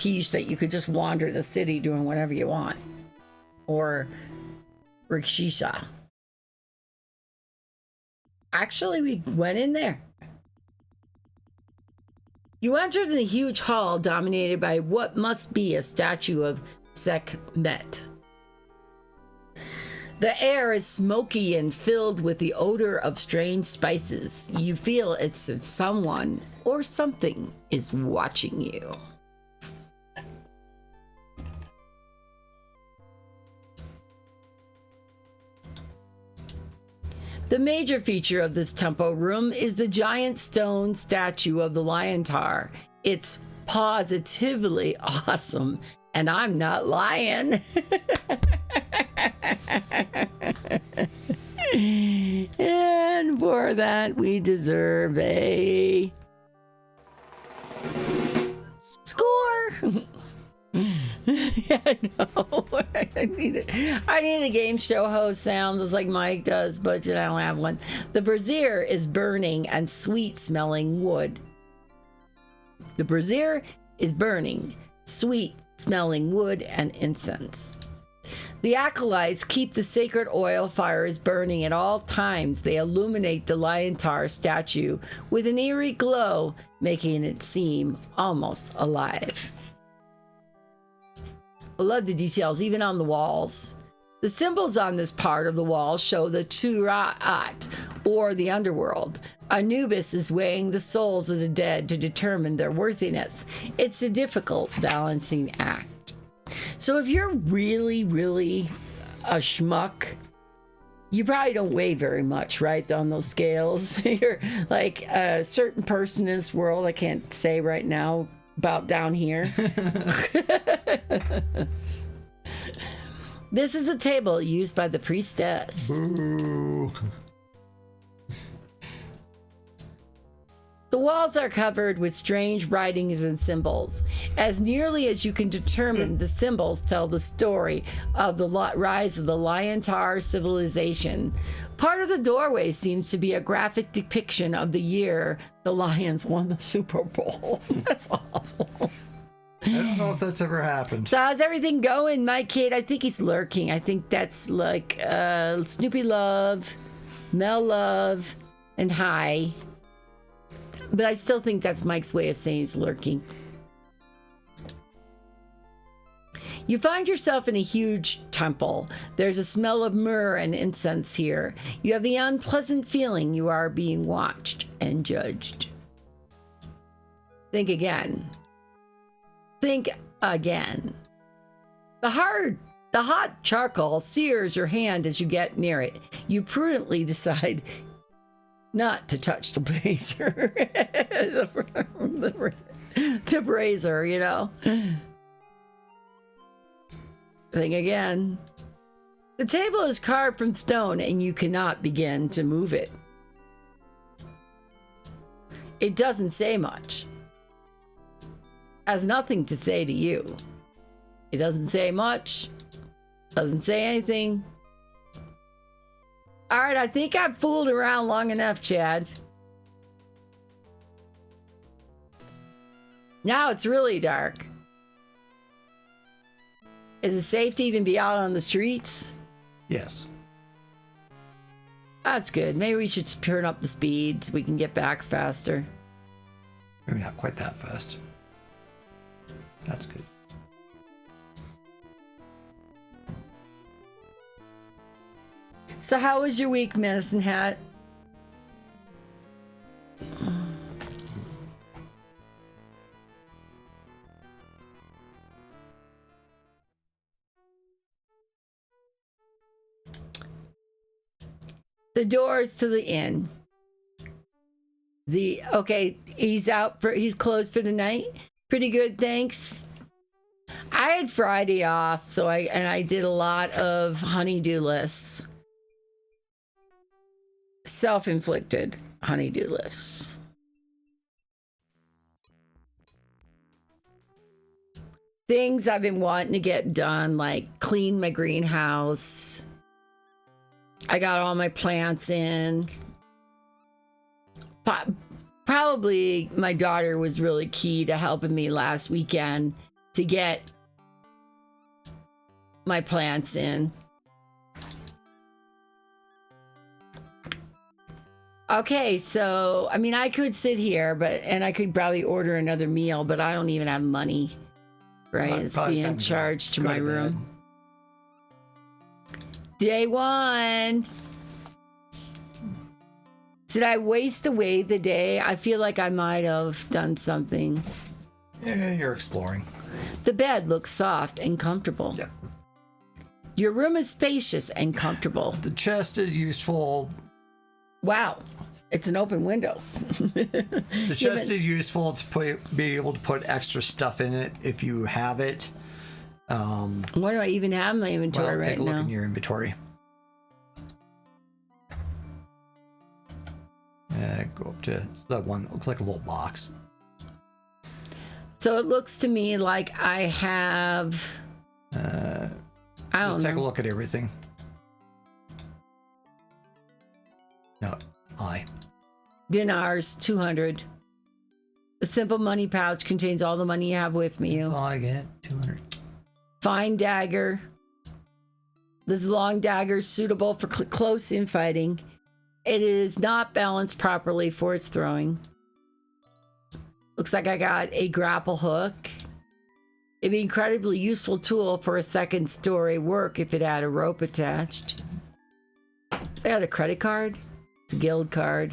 quiche that you could just wander the city doing whatever you want. Or rickshaw. Actually, we went in there. You entered the huge hall dominated by what must be a statue of Sekhmet. The air is smoky and filled with the odor of strange spices. You feel as if someone or something is watching you. The major feature of this temple room is the giant stone statue of the liontar. It's positively awesome, and I'm not lying. And for that, we deserve a score. Yeah, I know. I need a game show host sound just like Mike does, but I don't have one. The brazier is burning and sweet smelling wood. The brazier is burning sweet smelling wood and incense. The acolytes keep the sacred oil fires burning at all times. They illuminate the liontar statue with an eerie glow, making it seem almost alive. I love the details, even on the walls. The symbols on this part of the wall show the Turat, or the underworld. Anubis is weighing the souls of the dead to determine their worthiness. It's a difficult balancing act. So if you're really, really a schmuck, you probably don't weigh very much, right, on those scales. You're like a certain person in this world, I can't say right now, about down here. This is a table used by the priestess. Boo. The walls are covered with strange writings and symbols. As nearly as you can determine, the symbols tell the story of the rise of the liontar civilization. Part of the doorway seems to be a graphic depiction of the year the Lions won the Super Bowl. That's awful. I don't know if that's ever happened. So how's everything going, my kid? I think he's lurking. I think that's like Snoopy Love, Mel Love, and Hi. But I still think that's Mike's way of saying he's lurking. You find yourself in a huge temple. There's a smell of myrrh and incense here. You have the unpleasant feeling you are being watched and judged. Think again. Think again. The hot charcoal sears your hand as you get near it. You prudently decide not to touch the brazier. the brazier, you know. Think again. The table is carved from stone and you cannot begin to move it. It doesn't say much. Has nothing to say to you. It doesn't say much. Doesn't say anything. All right, I think I've fooled around long enough, Chad. Now it's really dark. Is it safe to even be out on the streets? Yes. That's good. Maybe we should turn up the speed so we can get back faster. Maybe not quite that fast. That's good. So how was your week, Medicine Hat? The doors to the inn. He's closed for the night. Pretty good, thanks. I had Friday off, so I did a lot of honey-do lists. Self-inflicted honey-do lists. Things I've been wanting to get done, like clean my greenhouse. I got all my plants in. Probably my daughter was really key to helping me last weekend to get my plants in. Okay, so I mean, I could sit here, and I could probably order another meal, but I don't even have money, right? It's being charged to my room. Day 1. Did I waste away the day? I feel like I might have done something. Yeah, you're exploring. The bed looks soft and comfortable. Yeah. Your room is spacious and comfortable. The chest is useful. Wow, it's an open window. The chest is useful to be able to put extra stuff in it if you have it. What do I even have in my inventory right now? Take a look in your inventory. Go up to that one. Looks like a little box. So it looks to me like I have. I don't Just take know. a look at everything. No, Dinars, 200. A simple money pouch contains all the money you have with me. That's all I get. 200. Fine dagger. This long dagger is suitable for close infighting. It is not balanced properly for its throwing. Looks like I got a grapple hook. It'd be an incredibly useful tool for a second story work if it had a rope attached. I got a credit card. It's a guild card.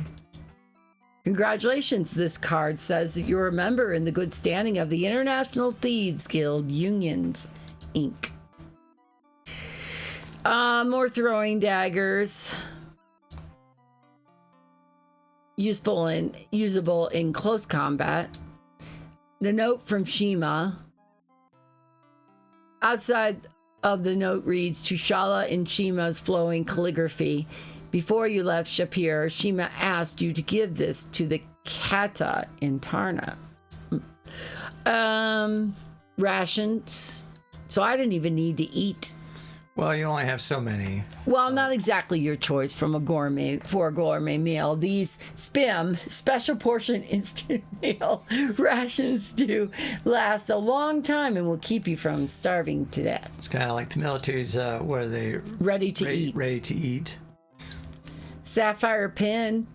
Congratulations, this card says that you're a member in the good standing of the International Thieves Guild Unions, Inc. More throwing daggers. Usable in close combat. The note from Shima. Outside of the note reads, to Shala in Shima's flowing calligraphy. Before you left Shapir, Shima asked you to give this to the Kata in Tarna. Rations. So I didn't even need to eat. Well, you only have so many. Well, not exactly your choice for a gourmet meal. These SPIM, special portion instant meal rations do last a long time and will keep you from starving to death. It's kind of like the military's, what are they? Ready to eat. Ready to eat. Sapphire pin.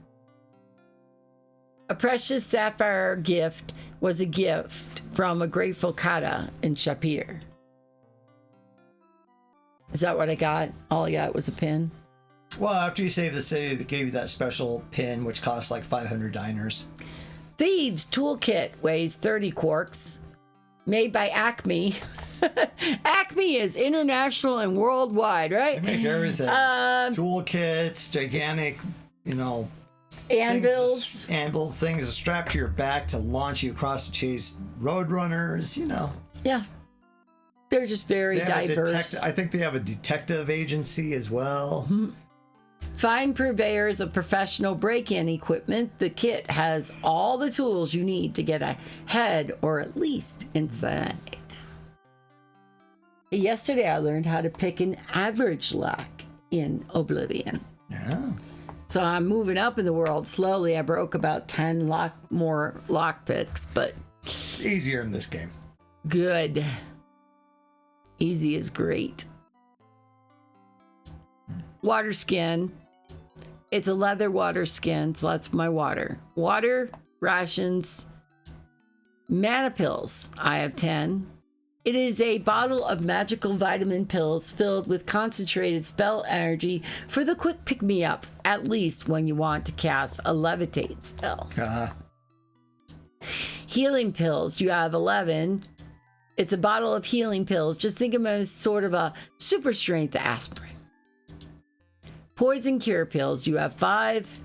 A precious sapphire gift was a gift from a grateful Kata in Shapir. Is that what I got? All I got was a pin? Well, after you save the city, they gave you that special pin, which costs like 500 diners. Thieves Toolkit weighs 30 quarks. Made by Acme. Acme is international and worldwide, right? They make everything. Toolkits, gigantic, Anvils. Anvil things strapped to your back to launch you across to chase roadrunners, Yeah. They're just very diverse. I think they have a detective agency as well. Mm-hmm. Fine purveyors of professional break-in equipment. The kit has all the tools you need to get ahead or at least inside. Yesterday I learned how to pick an average lock in Oblivion. Yeah. So I'm moving up in the world slowly. I broke about 10 more lock picks, but it's easier in this game. Good. Easy is great. Water skin. It's a leather water skin, so that's my water. Water, rations, mana pills. I have 10. It is a bottle of magical vitamin pills filled with concentrated spell energy for the quick pick-me-ups, at least when you want to cast a levitate spell. Healing pills. You have 11. It's a bottle of healing pills. Just think of them as sort of a super strength aspirin. Poison cure pills. You have 5.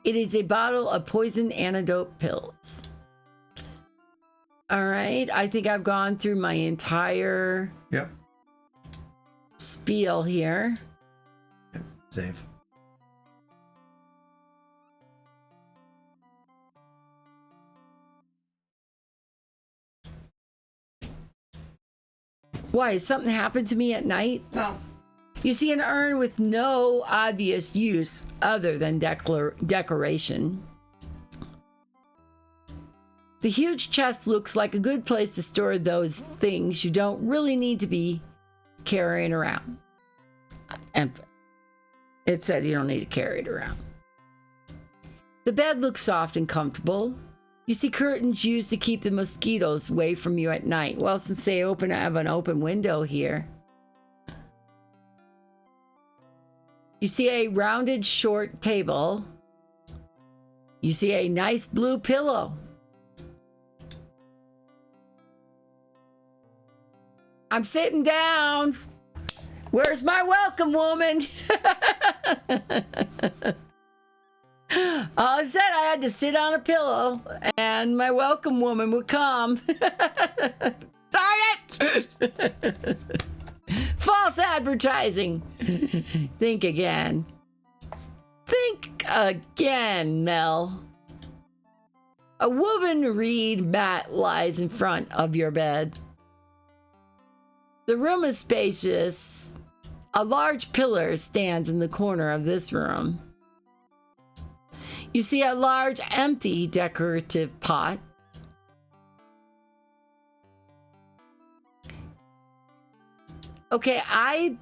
It is a bottle of poison antidote pills. All right. I think I've gone through my entire spiel here. Yep. Save. Why? Has something happened to me at night? No. You see an urn with no obvious use other than decoration. The huge chest looks like a good place to store those things you don't really need to be carrying around. And it said you don't need to carry it around. The bed looks soft and comfortable. You see curtains used to keep the mosquitoes away from you at night. Well, since they have an open window here. You see a rounded short table. You see a nice blue pillow. I'm sitting down. Where's my welcome woman? I said I had to sit on a pillow and my welcome woman would come. Darn it! False advertising. Think again. Think again, Mel. A woven reed mat lies in front of your bed. The room is spacious. A large pillar stands in the corner of this room. You see a large empty decorative pot. Okay,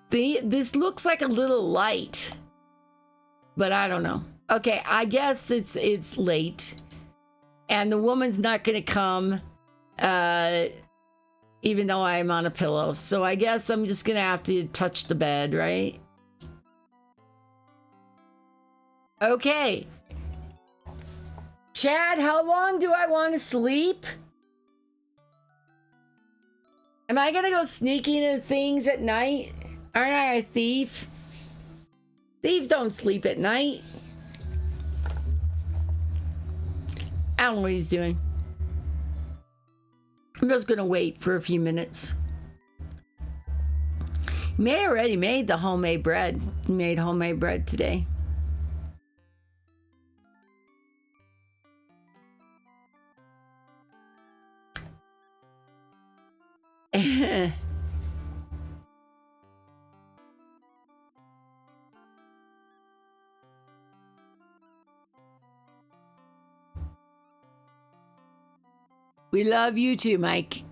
this looks like a little light, but I don't know. Okay, I guess it's late, and the woman's not gonna come, even though I'm on a pillow. So I guess I'm just gonna have to touch the bed, right? Okay. Chad, how long do I want to sleep? Am I gonna go sneaking into things at night? Aren't I a thief? Thieves don't sleep at night. I don't know what he's doing. I'm just gonna wait for a few minutes. May already made the homemade bread. He made homemade bread today. We love you too, Mike.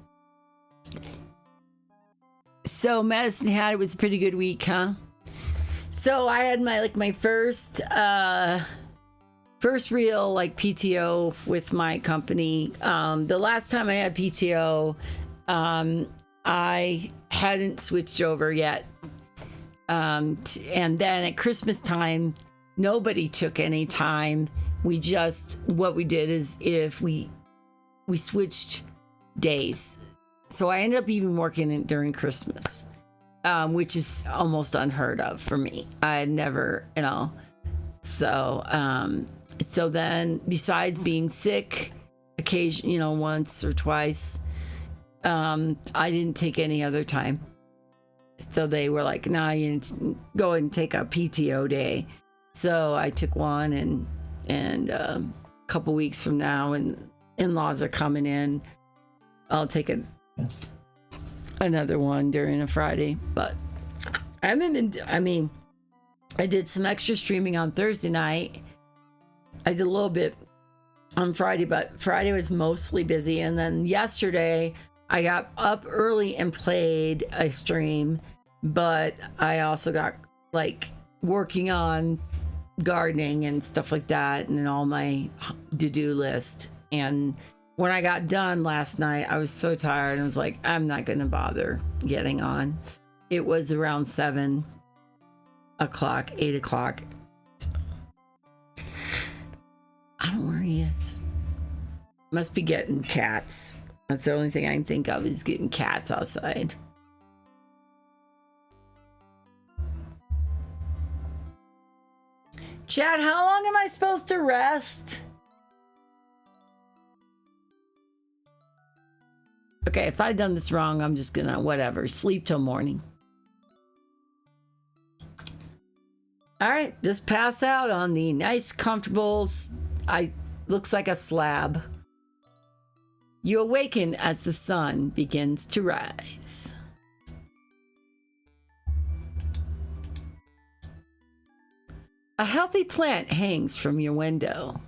So Medicine Hat was a pretty good week, huh? So I had my first real PTO with my company. The last time I had PTO, I hadn't switched over yet. And then at Christmas time, nobody took any time. What we did is if we switched days. So I ended up even working it during Christmas, which is almost unheard of for me. I had never, So then besides being sick, once or twice, I didn't take any other time. So they were like, nah, you need to go and take a PTO day. So I took one and a couple weeks from now, and in-laws are coming in, I'll take another one during a Friday. But I did some extra streaming on Thursday night. I did a little bit on Friday, but Friday was mostly busy. And then yesterday I got up early and played a stream, but I also got working on gardening and stuff like that and all my to-do list. And when I got done last night, I was so tired. I was like, I'm not going to bother getting on. It was around 7 o'clock, 8 o'clock. I don't know where he is. Must be getting cats. That's the only thing I can think of is getting cats outside. Chad, how long am I supposed to rest? Okay, if I've done this wrong, I'm just gonna, whatever, sleep till morning. All right, just pass out on the nice, comfortable, looks like a slab. You awaken as the sun begins to rise. A healthy plant hangs from your window.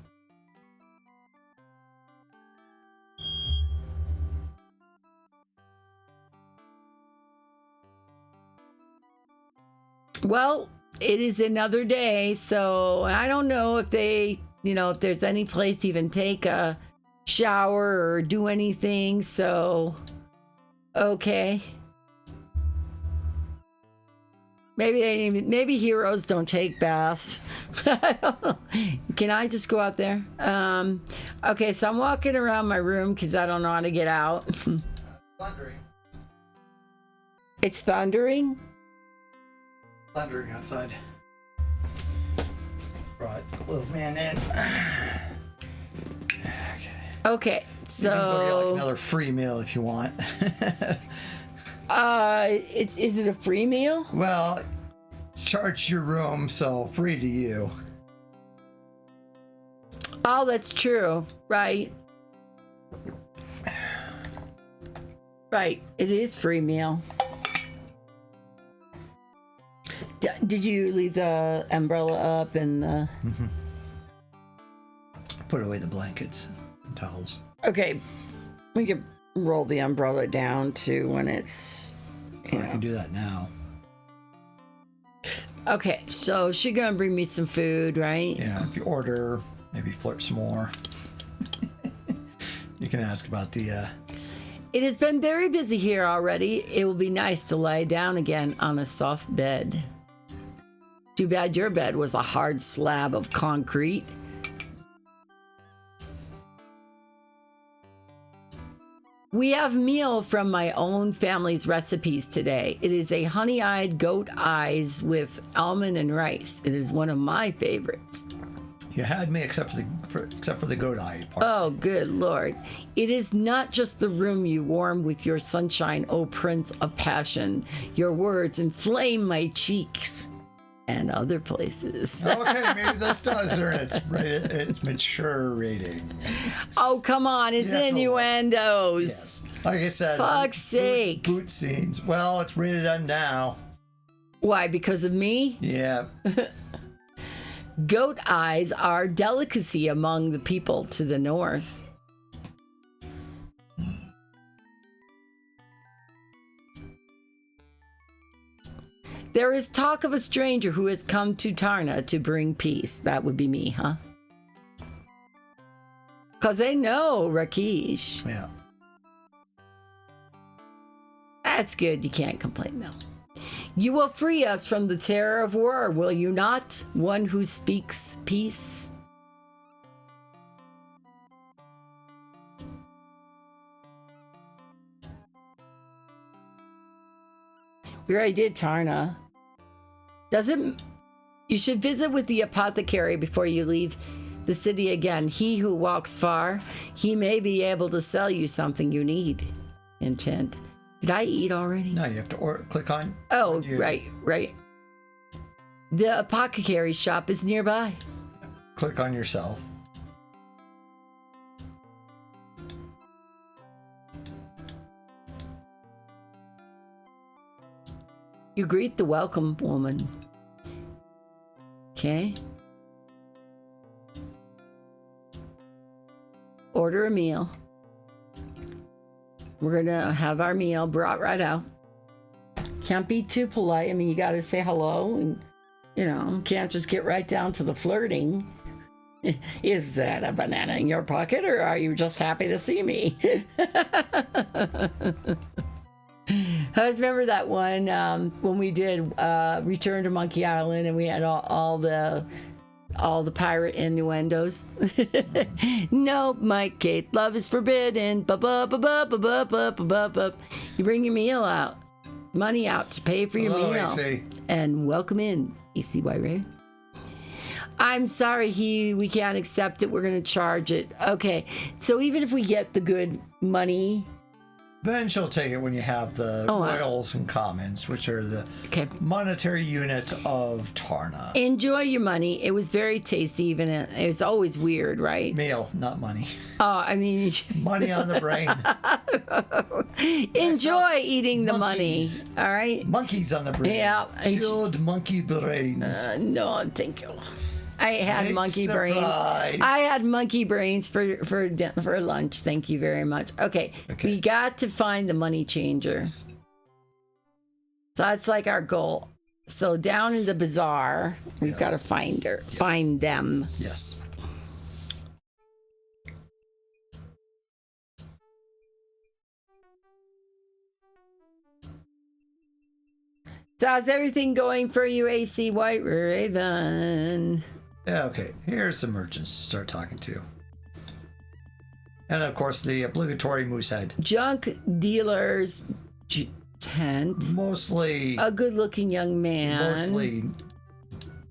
Well, it is another day, so I don't know if they, if there's any place to even take a shower or do anything, so okay. Maybe heroes don't take baths. Can I just go out there? Okay, so I'm walking around my room because I don't know how to get out. Thundering. It's thundering? Thundering outside. Brought little man in. Okay, You can go get like so another free meal if you want. is it a free meal? Well, charge your room, so free to you. Oh, that's true. Right. Right. It is free meal. Did you leave the umbrella up and the... Put away the blankets and towels. Okay. We can roll the umbrella down to when it's... I can do that now. Okay, so she's gonna bring me some food, right? Yeah, if you order, maybe flirt some more. You can ask about the... It has been very busy here already. It will be nice to lie down again on a soft bed. Too bad your bed was a hard slab of concrete. We have meal from my own family's recipes today. It is a honey-eyed goat eyes with almond and rice. It is one of my favorites. You had me except for the goat eye part. Oh, good Lord. It is not just the room you warm with your sunshine, O Prince of Passion. Your words inflame my cheeks and other places. Okay, maybe this does earn its mature rating. Oh, come on. It's Yeah, innuendos. Yes. Like I said, Fuck's sake. Boot scenes. Well, it's rated on now. Why? Because of me? Yeah. Goat eyes are delicacy among the people to the north. There is talk of a stranger who has come to Tarna to bring peace. That would be me, huh? Because they know Rakesh. Yeah. That's good. You can't complain, though. You will free us from the terror of war, will you not? One who speaks peace. We already did Tarna. You should visit with the apothecary before you leave the city again. He who walks far, he may be able to sell you something you need. Intent. Did I eat already? No, you have to click on. Oh, on you. right. The apothecary shop is nearby. Click on yourself. You greet the welcome woman. Okay. Order a meal. We're gonna have our meal brought right out. Can't be too polite. I mean, you gotta say hello and, can't just get right down to the flirting. Is that a banana in your pocket or are you just happy to see me? I remember that one when we did Return to Monkey Island and we had all the pirate innuendos. No, Mike, Kate, love is forbidden. You bring your meal out, money out to pay for your Hello, meal, AC. and welcome in, AC White Ray. I'm sorry, we can't accept it. We're going to charge it. Okay, so even if we get the good money. Then she'll take it when you have the royals and commons, which are the monetary unit of Tarna. Enjoy your money. It was very tasty, even it was always weird, right? Meal, not money. Oh, I mean... Money on the brain. Enjoy eating the monkeys. Money, all right? Monkeys on the brain. Yeah. Chilled monkey brains. No, thank you. I had monkey surprise. brains. I had monkey brains for lunch. Thank you very much. Okay. We got to find the money changer. So that's like our goal. So down in the bazaar, we've got to find them. Yes. So how's everything going for you, AC White Raven? Yeah, okay. Here's some merchants to start talking to. And of course, the obligatory moose head. Junk dealer's tent. Mostly. A good-looking young man. Mostly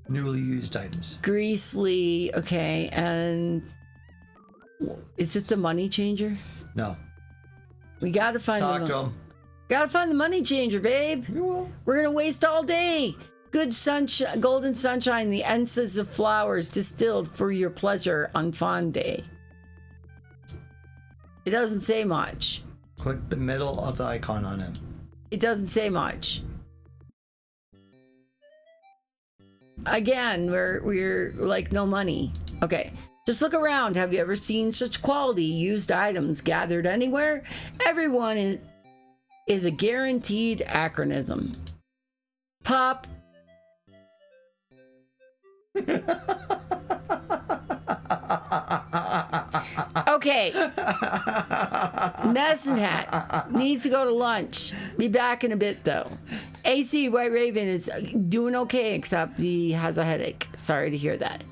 newly used items. Greasely, okay. And is it the money changer? No. We gotta find Talk to him. Gotta find the money changer, babe. We will. We're gonna waste all day. Good sunshine, golden sunshine, the essences of flowers distilled for your pleasure on fond day. It doesn't say much. Click the middle of the icon on him. It doesn't say much. Again, we're like no money. Okay. Just look around. Have you ever seen such quality used items gathered anywhere? Everyone is a guaranteed acronym. Pop. Okay. Medicine Hat needs to go to lunch. Be back in a bit, though. AC White Raven is doing okay, except he has a headache. Sorry to hear that.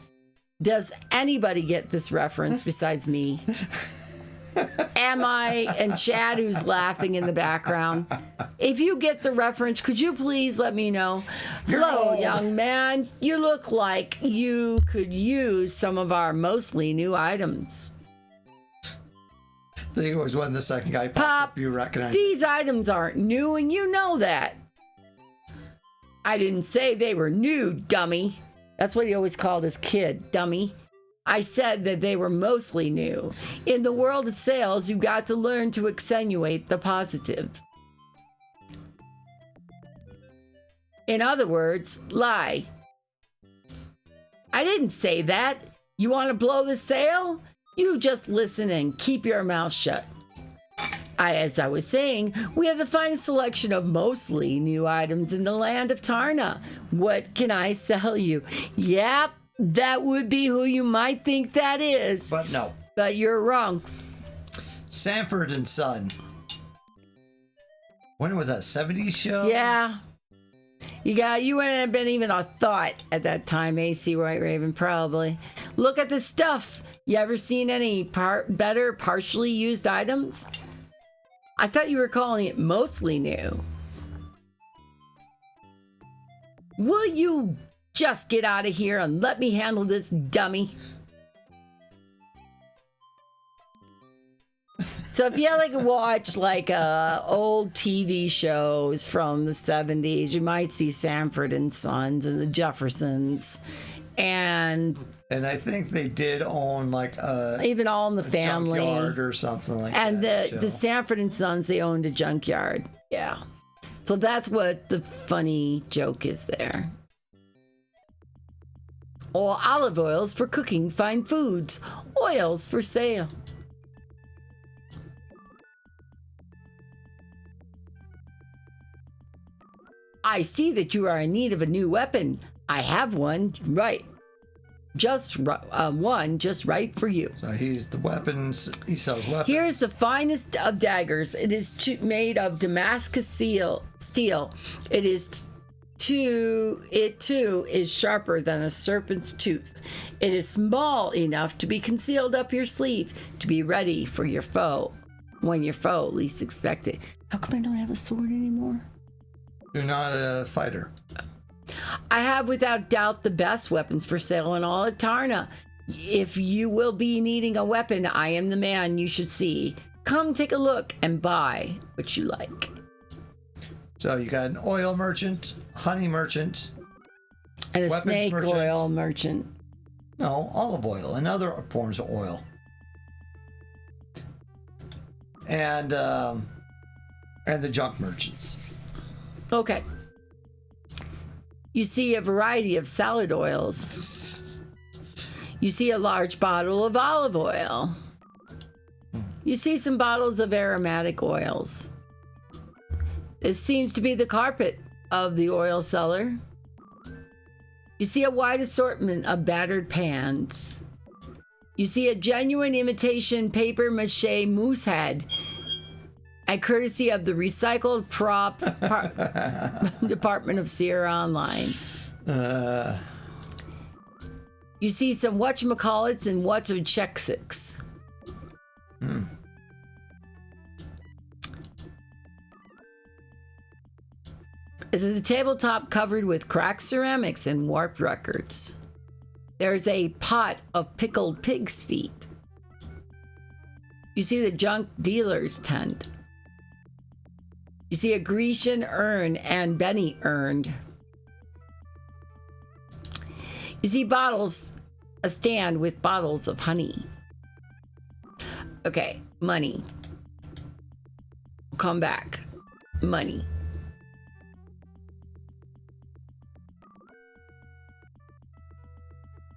Does anybody get this reference besides me? Am I and Chad, who's laughing in the background? If you get the reference, could you please let me know? Hello, young man. You look like you could use some of our mostly new items. I think it was when the second guy popped Pop, up, you recognize these items aren't new, and you know that. I didn't say they were new, dummy. That's what he always called his kid, dummy. I said that they were mostly new. In the world of sales, you got to learn to accentuate the positive. In other words, lie. I didn't say that. You want to blow the sale? You just listen and keep your mouth shut. As I was saying, we have the finest selection of mostly new items in the land of Tarna. What can I sell you? Yep, that would be who you might think that is. But no. But you're wrong. Sanford and Son. When was that? 70s show? Yeah. You wouldn't have been even a thought at that time, AC White Raven, probably. Look at this stuff. You ever seen any better partially used items? I thought you were calling it mostly new. Will you just get out of here and let me handle this, dummy? So if you watch old TV shows from the 70s, you might see Sanford and Sons and the Jeffersons, and I think they did own even All in the Family junkyard or something like and that. And the Sanford and Sons, they owned a junkyard. Yeah. So that's what the funny joke is there. Or olive oils for cooking fine foods. Oils for sale. I see that you are in need of a new weapon. I have one right. One just right for you. So he's the weapons. He sells weapons. Here's the finest of daggers. It is made of Damascus steel. It too is sharper than a serpent's tooth. It is small enough to be concealed up your sleeve to be ready for your foe when your foe least expect it. How come I don't have a sword anymore? You're not a fighter. I have without doubt the best weapons for sale in all of Tarna. If you will be needing a weapon, I am the man you should see. Come take a look and buy what you like. So you got an oil merchant, honey merchant, and a snake oil merchant. No, olive oil and other forms of oil. And the junk merchants. Okay. You see a variety of salad oils. You see a large bottle of olive oil. You see some bottles of aromatic oils. This seems to be the carpet of the oil seller. You see a wide assortment of battered pans. You see a genuine imitation paper mache moose head, at courtesy of the recycled prop department of Sierra Online. You see some whatchamacallits and what's of Chex-Ix. This is a tabletop covered with cracked ceramics and warped records. There's a pot of pickled pig's feet. You see the junk dealer's tent. You see a Grecian urn and Benny urn. You see bottles, a stand with bottles of honey. Okay, money. Come back. Money.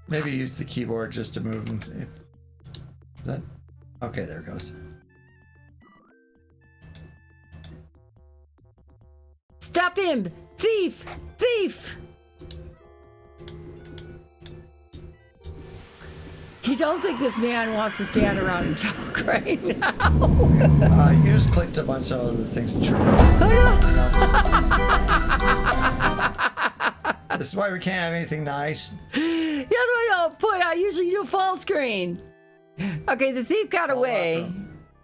Maybe use the keyboard just to move them. That, okay, there it goes. Stop him! Thief! Thief! You don't think this man wants to stand around and talk right now? You just clicked a bunch of other things and triggered. This is why we can't have anything nice. That's what I usually do full screen. Okay, the thief got away.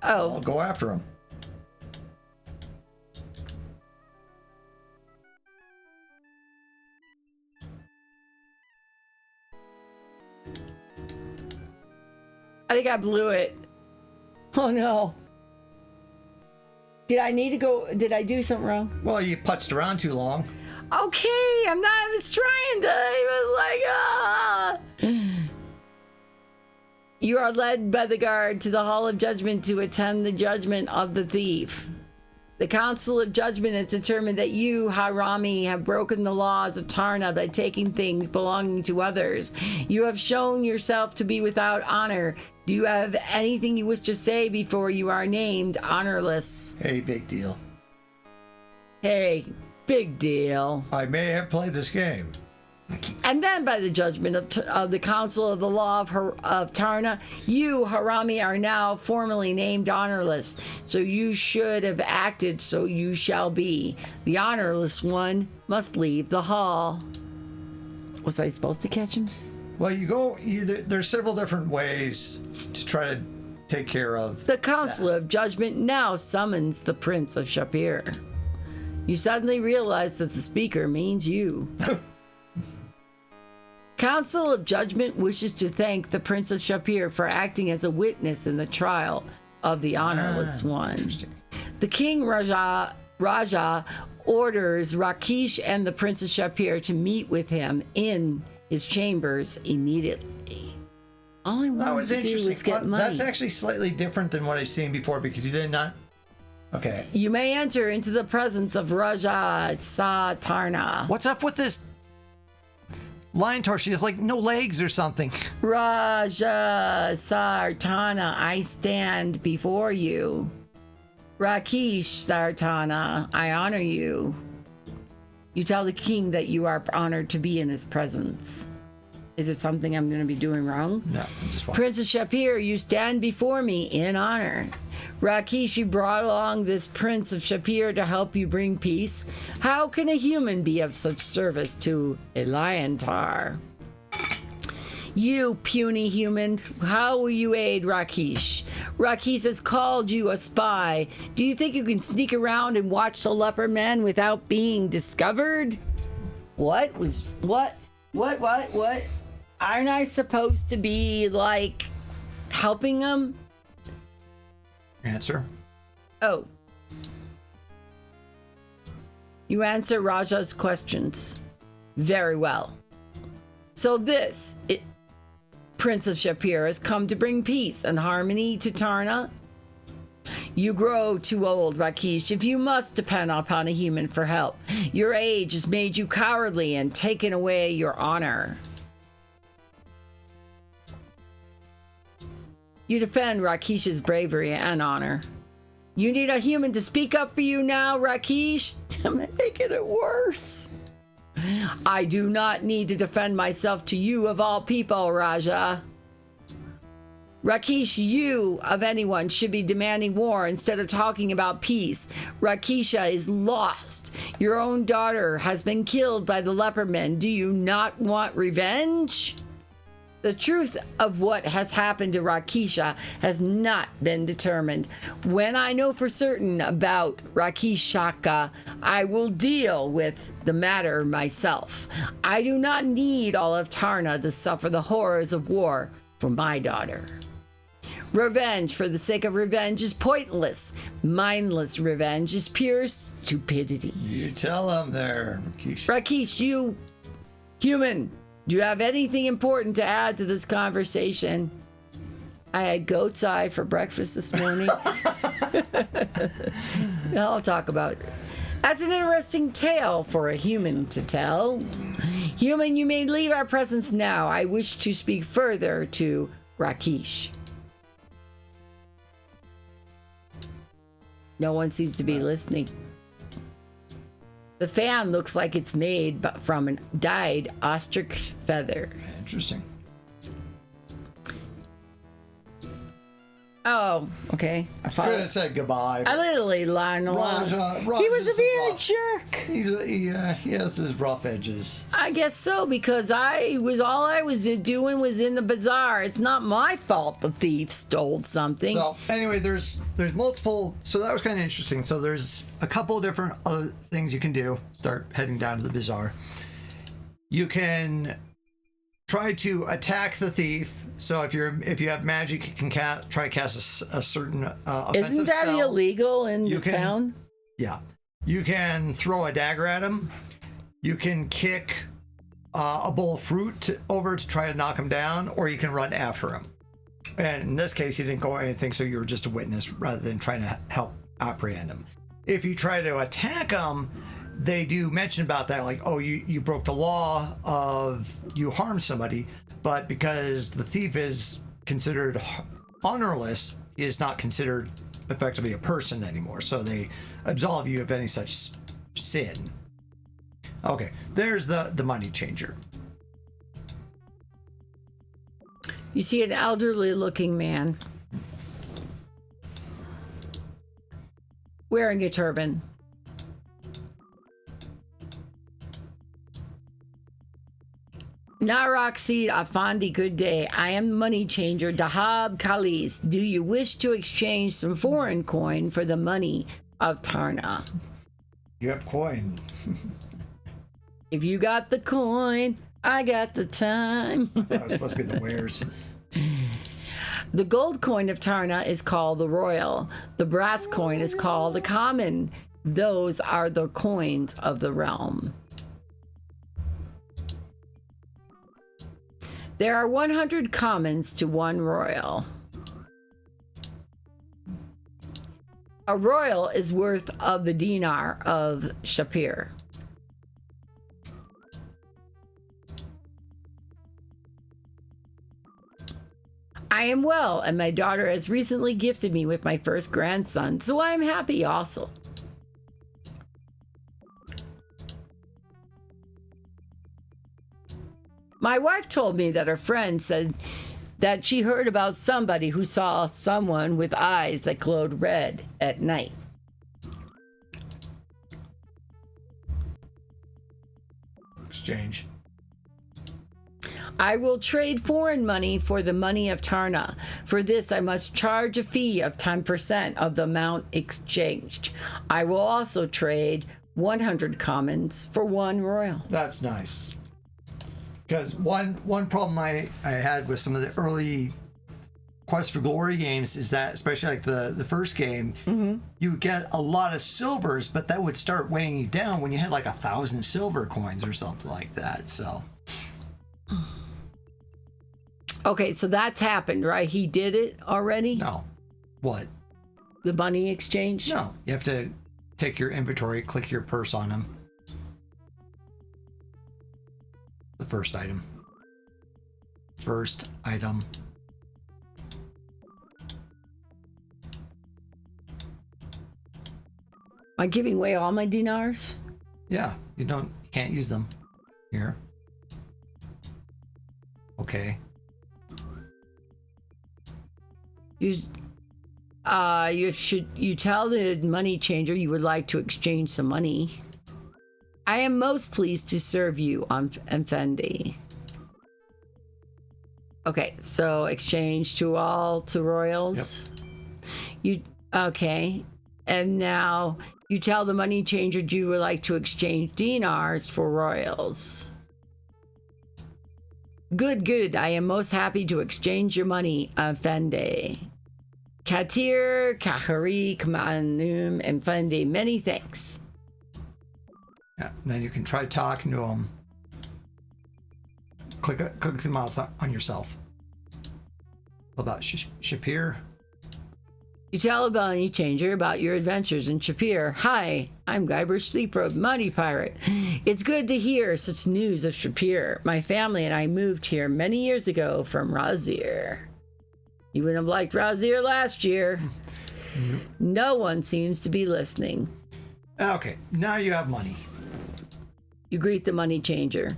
I'll go after him. I think I blew it. Oh no. Did I do something wrong? Well, you putzed around too long. Okay, I was trying to. I was like, You are led by the guard to the Hall of Judgment to attend the judgment of the thief. The Council of Judgment has determined that you, Harami, have broken the laws of Tarna by taking things belonging to others. You have shown yourself to be without honor. Do you have anything you wish to say before you are named honorless? Hey, big deal. Hey, big deal. I may have played this game. And then by the judgment of the Council of the Law of Tarna, you, Harami, are now formally named honorless. So you should have acted, so you shall be. The honorless one must leave the hall. Was I supposed to catch him? Well, there's several different ways to try to take care of the Council of Judgment now summons the Prince of Shapir. You suddenly realize that the speaker means you. Council of Judgment wishes to thank the Prince of Shapir for acting as a witness in the trial of the honorless one. The King Raja orders Rakesh and the Prince of Shapir to meet with him in his chambers immediately. All I wanted to do was get money. That's actually slightly different than what I've seen before because you did not. Okay. You may enter into the presence of Raja Satarna. What's up with this liontaur? She has like no legs or something. Raja Sartana, I stand before you. Rakesh Sartana, I honor you. You tell the king that you are honored to be in his presence. Is there something I'm going to be doing wrong? No, I'm just fine. Prince of Shapir, you stand before me in honor. Rakesh, you brought along this Prince of Shapir to help you bring peace. How can a human be of such service to a liontaur? You puny human, how will you aid Rakesh? Rakesh has called you a spy. Do you think you can sneak around and watch the leper men without being discovered? What? Aren't I supposed to be, like, helping them? Answer. Oh. You answer Raja's questions. Very well. So Prince of Shapir has come to bring peace and harmony to Tarna. You grow too old, Rakesh, if you must depend upon a human for help. Your age has made you cowardly and taken away your honor. You defend Rakesh's bravery and honor. You need a human to speak up for you now, Rakesh. I'm making it worse. I do not need to defend myself to you of all people, Raja. Rakesh, you of anyone should be demanding war instead of talking about peace. Rakesha is lost. Your own daughter has been killed by the leper men. Do you not want revenge? The truth of what has happened to Rakesha has not been determined. When I know for certain about Rakeshaka, I will deal with the matter myself. I do not need all of Tarna to suffer the horrors of war for my daughter. Revenge for the sake of revenge is pointless. Mindless revenge is pure stupidity. You tell him there, Rakesh. Rakesh, you human, do you have anything important to add to this conversation? I had goat's eye for breakfast this morning. I'll talk about it. That's an interesting tale for a human to tell. Human, you may leave our presence now. I wish to speak further to Rakesh. No one seems to be listening. The fan looks like it's made from a dyed ostrich feather. Interesting. Oh, okay. I could have said goodbye. I literally lied along. He was a bit jerk. He has his rough edges. I guess so, because all I was doing was in the bazaar. It's not my fault the thief stole something. So anyway, there's multiple. So that was kind of interesting. So there's a couple of different other things you can do. Start heading down to the bazaar. You can try to attack the thief. So if you have magic, you can try to cast a certain offensive Isn't that spell. Illegal in the town? Yeah. You can throw a dagger at him. You can kick a bowl of fruit over to try to knock him down, or you can run after him. And in this case, you didn't go anything, so you were just a witness rather than trying to help apprehend him. If you try to attack him, they do mention about that, like, oh, you broke the law of you harmed somebody, but because the thief is considered honorless, he is not considered effectively a person anymore, so they absolve you of any such sin. Okay, there's the money changer. You see an elderly looking man wearing a turban. Narakseed Afandi, good day. I am money changer Dahab Khalis. Do you wish to exchange some foreign coin for the money of Tarna? You have coin. If you got the coin, I got the time. I thought it was supposed to be the wares. The gold coin of Tarna is called the royal. The brass coin is called the common. Those are the coins of the realm. There are 100 commons to one royal. A royal is worth of the dinar of Shapir. I am well, and my daughter has recently gifted me with my first grandson, so I am happy also. My wife told me that her friend said that she heard about somebody who saw someone with eyes that glowed red at night. Exchange. I will trade foreign money for the money of Tarna. For this, I must charge a fee of 10% of the amount exchanged. I will also trade 100 commons for one royal. That's nice. Because one problem I had with some of the early Quest for Glory games is that, especially like the first game, you would get a lot of silvers, but that would start weighing you down when you had like 1,000 silver coins or something like that. So, okay, so that's happened, right? He did it already? No. What? The money exchange? No. You have to take your inventory, click your purse on them. The first item. First item. Am I giving away all my dinars? Yeah, you can't use them. Here. Okay. You tell the money changer you would like to exchange some money. I am most pleased to serve you on Fendi. Okay, so exchange to royals. Yep. Okay, and now you tell the money changer you would like to exchange dinars for royals. Good. I am most happy to exchange your money on Fendi. Katir, Kahari, Kamanum, and Fendi. Many thanks. Yeah, and then you can try talking to them. Click the mouse on yourself. About Shapir. You tell a money changer about your adventures in Shapir. Hi, I'm Guybrush Threepwood, Money Pirate. It's good to hear such news of Shapir. My family and I moved here many years ago from Razir. You wouldn't have liked Razir last year. Nope. No one seems to be listening. Okay, now you have money. You greet the money changer.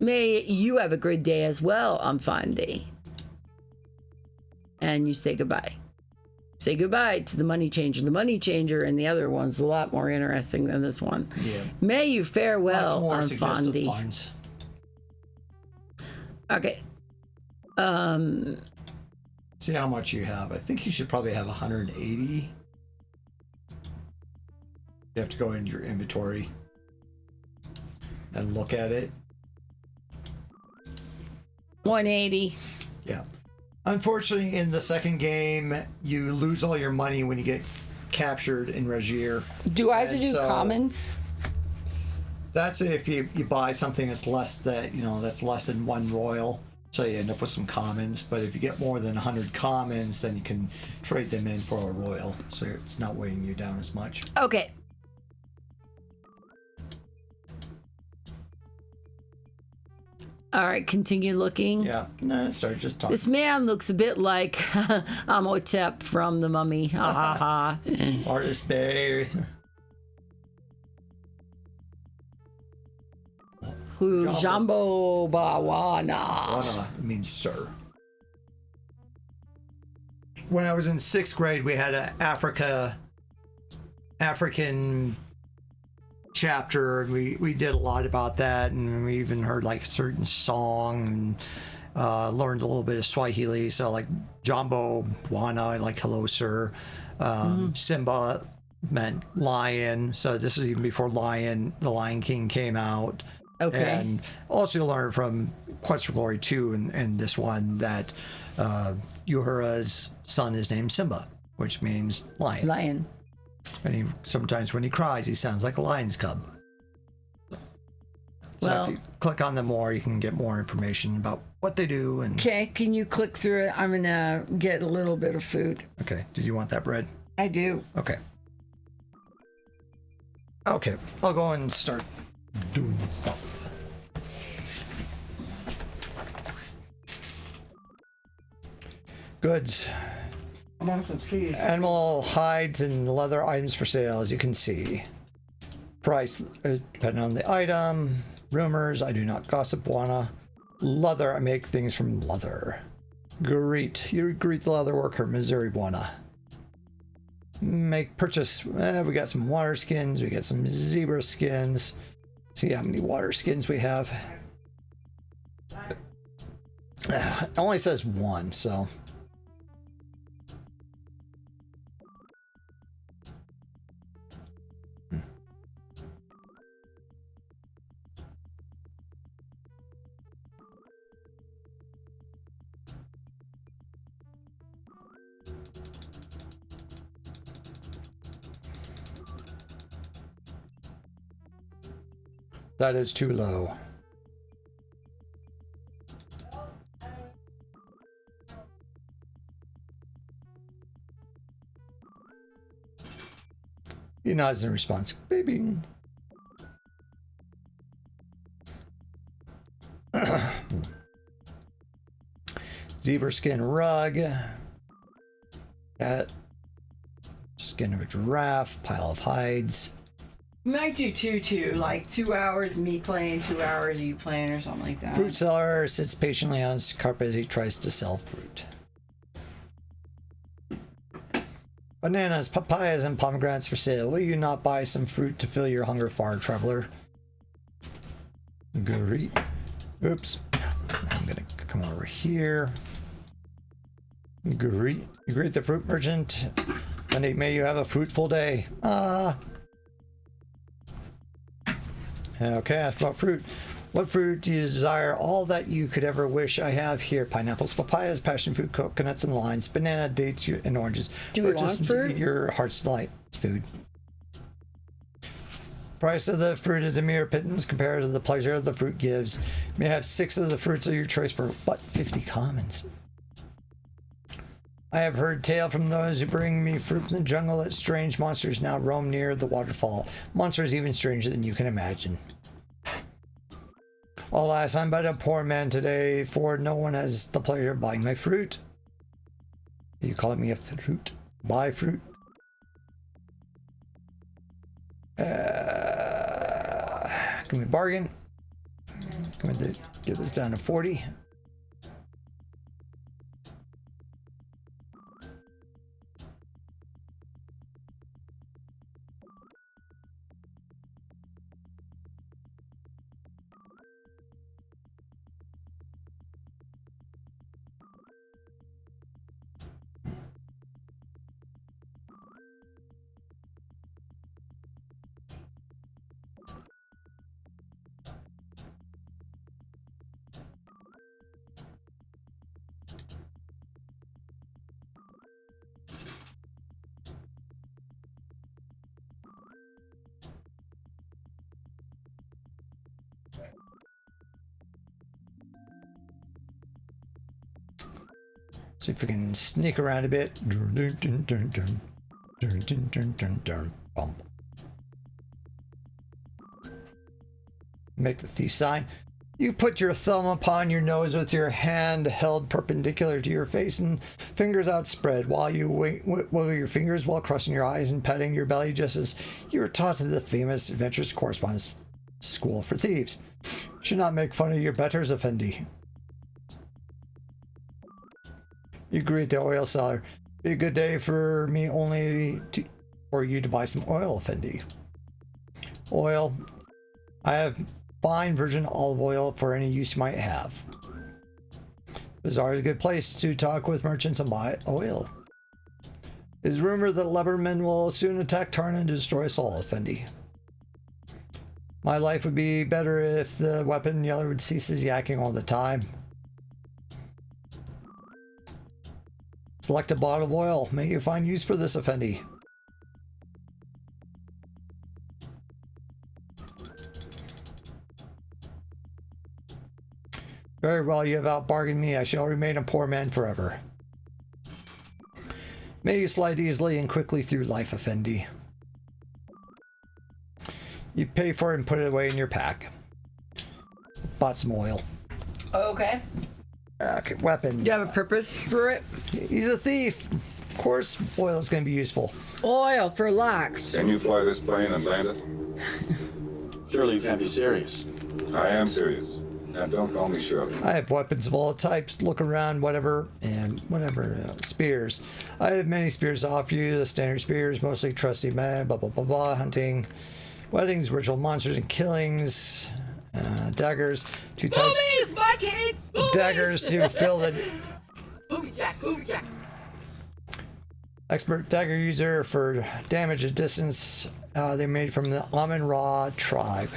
May you have a good day as well on Fendi. And you say goodbye. Say goodbye to the money changer. The money changer and the other one's a lot more interesting than this one. Yeah. May you fare well on Fendi. Okay. See how much you have. I think you should probably have 180. You have to go into your inventory and look at it. 180. Yeah. Unfortunately, in the second game, you lose all your money when you get captured in Razir. Do I have to do commons? That's if you buy something that's less than one royal. So you end up with some commons. But if you get more than 100 commons, then you can trade them in for a royal. So it's not weighing you down as much. Okay. All right, continue looking. Yeah, no, start just talking. This man looks a bit like Amhotep from The Mummy. Ha ha ha. Artist Bay. Jambo Bawana. Bawana means sir. When I was in 6th grade, we had an African chapter, and we did a lot about that, and we even heard like a certain song and learned a little bit of Swahili. So like Jambo Wana, like hello sir. Simba meant lion, so this is even before the Lion King came out. Okay. And also you learn from Quest for Glory 2 and this one that Uhura's son is named Simba, which means lion. And sometimes when he cries, he sounds like a lion's cub. So if you click on them more, you can get more information about what they do. Okay, can you click through it? I'm going to get a little bit of food. Okay, did you want that bread? I do. Okay. Okay, I'll go and start doing stuff. Goods. Animal hides and leather items for sale, as you can see. Price depending on the item. Rumors, I do not gossip. Wana. Leather, I make things from leather. You greet the leather worker, Missouri Wana. Make purchase. We got some water skins. We got some zebra skins. See how many water skins we have. It only says 1, so. That is too low. He nods in response. Baby. Zebra skin rug. Cat. Skin of a giraffe. Pile of hides. We might do two, like 2 hours me playing, 2 hours you playing, or something like that. Fruit seller sits patiently on his carpet as he tries to sell fruit. Bananas, papayas, and pomegranates for sale. Will you not buy some fruit to fill your hunger, far traveler? Great. Oops. I'm gonna come over here. Great. You greet the fruit merchant. And may you have a fruitful day. Okay, ask about fruit. What fruit do you desire? All that you could ever wish I have here. Pineapples, papayas, passion fruit, coconuts, and limes, banana, dates, and oranges. Do we want fruit? Your heart's delight. It's food. Price of the fruit is a mere pittance compared to the pleasure the fruit gives. You may have 6 of the fruits of your choice for but 50 commons. I have heard tale from those who bring me fruit from the jungle that strange monsters now roam near the waterfall. Monsters even stranger than you can imagine. Alas, I'm but a poor man today, for no one has the pleasure of buying my fruit. You calling me a fruit? Buy fruit? Give me a bargain. Get this down to 40. See if we can sneak around a bit. Make the thief sign. You put your thumb upon your nose with your hand held perpendicular to your face and fingers outspread while you wiggle your fingers while crossing your eyes and patting your belly, just as you were taught in the famous Adventurous Correspondence School for Thieves. Should not make fun of your betters, Effendi. You greet the oil seller. Be a good day for me for you to buy some oil, Effendi. Oil. I have fine virgin olive oil for any use you might have. Bazaar is a good place to talk with merchants and buy oil. It is rumored that Leberman will soon attack Tarna and destroy us all, Effendi. My life would be better if the weapon yeller would cease his yakking all the time. Select a bottle of oil. May you find use for this, Effendi. Very well, you have outbargained me. I shall remain a poor man forever. May you slide easily and quickly through life, Effendi. You pay for it and put it away in your pack. Bought some oil. Okay. Okay, weapons. Do you have a purpose for it? He's a thief. Of course, oil is going to be useful. Oil for locks. Can you fly this plane and land it? Surely you can't be serious. I am serious. Now don't call me Shirley. I have weapons of all types. Look around, whatever. Spears. I have many spears to offer you. The standard spears, mostly trusty man, blah, blah, blah, blah. Hunting, weddings, ritual monsters, and killings. Daggers, 2 types. Boobies, my kid! Boobies! Daggers to fill the... Booby jack, booby jack. Expert dagger user for damage at distance. They're made from the Amun-Ra tribe.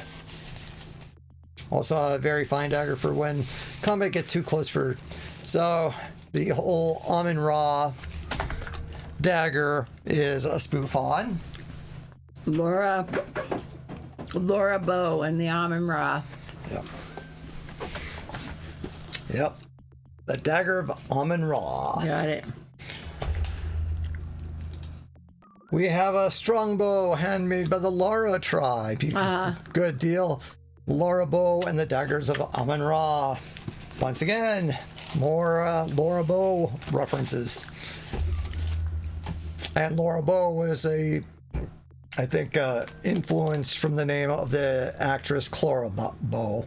Also a very fine dagger for when combat gets too close for... So, the whole Amun-Ra dagger is a spoof on Laura Bow and the Amun-Ra. Yep. Yep. The dagger of Amun-Ra. Got it. We have a strong bow handmade by the Lara tribe. Good deal. Lara bow and the daggers of Amun-Ra. Once again, more Lara bow references. And Lara bow was a I think influenced from the name of the actress Clara Bow.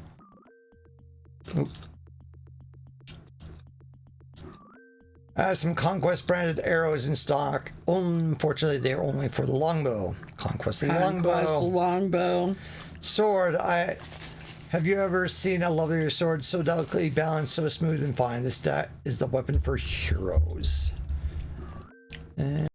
Some Conquest branded arrows in stock. Unfortunately, they're only for the longbow. Conquest longbow. Longbow. Sword. Have you ever seen a lovelier sword, so delicately balanced, so smooth and fine? This is the weapon for heroes.